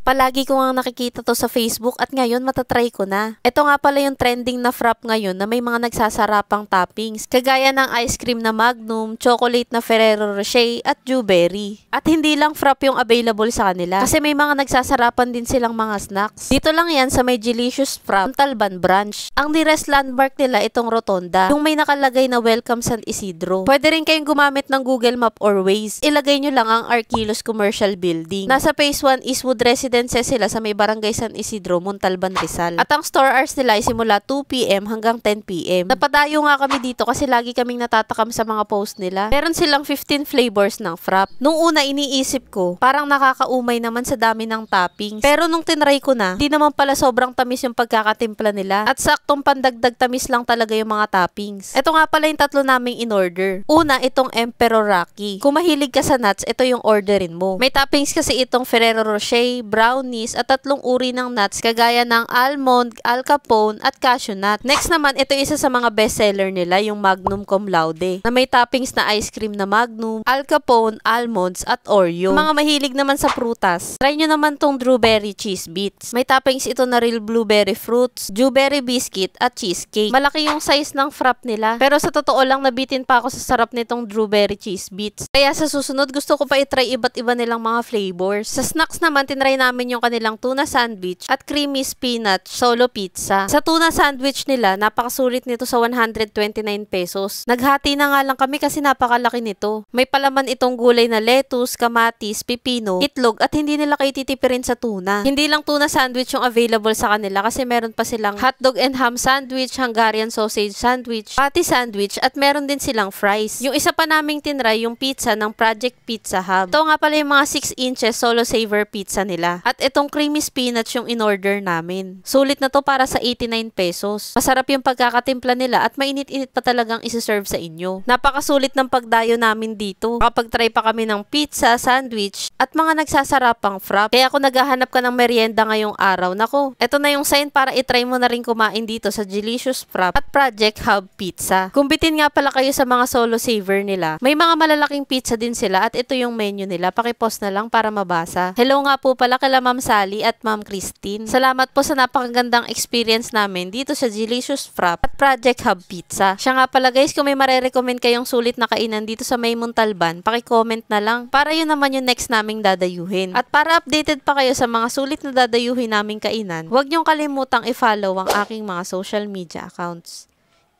Palagi ko nga nakikita to sa Facebook at ngayon matatry ko na. Ito nga pala yung trending na frap ngayon na may mga nagsasarapang toppings. Kagaya ng ice cream na Magnum, chocolate na Ferrero Rocher at Dewberry. At hindi lang frap yung available sa kanila kasi may mga nagsasarapan din silang mga snacks. Dito lang yan sa may Delicious Frap, Montalban branch. Ang nearest landmark nila itong Rotonda, yung may nakalagay na Welcome San Isidro. Pwede rin kayong gumamit ng Google Map or Waze. Ilagay nyo lang ang Arquilos Commercial Building. Nasa Phase 1 Eastwood Residences sila sa may Barangay San Isidro, Montalban, Rizal. At ang store hours nila ay simula 2 PM hanggang 10 PM. Napadayo nga kami dito kasi lagi kaming natatakam sa mga post nila. Meron silang 15 flavors ng frap. Nung una iniisip ko, parang nakakaumay naman sa dami ng toppings. Pero nung tinry ko na, di naman pala sobrang tamis yung pagkakatimpla nila. At saktong pandagdag tamis lang talaga yung mga toppings. Ito nga pala yung tatlo naming in-order. Una, itong Emperor Rocky. Kung mahilig ka sa nuts, ito yung orderin mo. May toppings kasi itong Ferrero Rocher, brownies, at 3 uri ng nuts kagaya ng almond, Al Capone, at cashew nut. Next naman, ito isa sa mga bestseller nila, yung Magnum Cum Laude, na may toppings na ice cream na Magnum, Al Capone, almonds, at Oreo. Mga mahilig naman sa prutas, try nyo naman tong Dewberry Cheese Bits. May toppings ito na real blueberry fruits, dewberry biscuit, at cheesecake. Malaki yung size ng frap nila, pero sa totoo lang nabitin pa ako sa sarap nitong Dewberry Cheese Bits. Kaya sa susunod, gusto ko pa itry iba't iba nilang mga flavors. Sa snacks naman, tinry namin yung kanilang tuna sandwich at creamy spinach solo pizza. Sa tuna sandwich nila, napakasulit nito sa 129 pesos. Naghati na nga lang kami kasi napakalaki nito. May palaman itong gulay na lettuce, kamatis, pipino, itlog, at hindi nila kayo titipirin sa tuna. Hindi lang tuna sandwich yung available sa kanila kasi meron pa silang hotdog and ham sandwich, Hungarian sausage sandwich, patty sandwich, at meron din silang fries. Yung isa pa naming tinry, yung pizza ng Project Pizza Hub. Ito nga pala yung mga 6 inches solo saver pizza nila. At itong creamy spinach yung in-order namin. Sulit na to para sa 89 pesos. Masarap yung pagkakatimpla nila at mainit-init pa talagang isi-serve sa inyo. Napakasulit ng pagdayo namin dito. Kapag try pa kami ng pizza, sandwich, at mga nagsasarapang frap. Kaya kung naghahanap ka ng merienda ngayong araw, nako, eto na yung sign para itry mo na rin kumain dito sa Delicious Frap at Project Hub Pizza. Kumbitin nga pala kayo sa mga solo saver nila. May mga malalaking pizza din sila at ito yung menu nila. Pakipost na lang para mabasa. Hello nga po pala kila Ma'am Sally at Ma'am Christine. Salamat po sa napakagandang experience namin dito sa Delicious Frap at Project Hub Pizza. Siya nga pala guys, kung may marerecommend kayong sulit na kainan dito sa May Montalban, paki-comment na lang para yun naman yung next naming dadayuhin. At para updated pa kayo sa mga sulit na dadayuhin naming kainan, huwag niyong kalimutang i-follow ang aking mga social media accounts.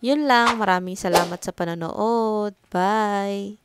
Yun lang, maraming salamat sa panonood. Bye!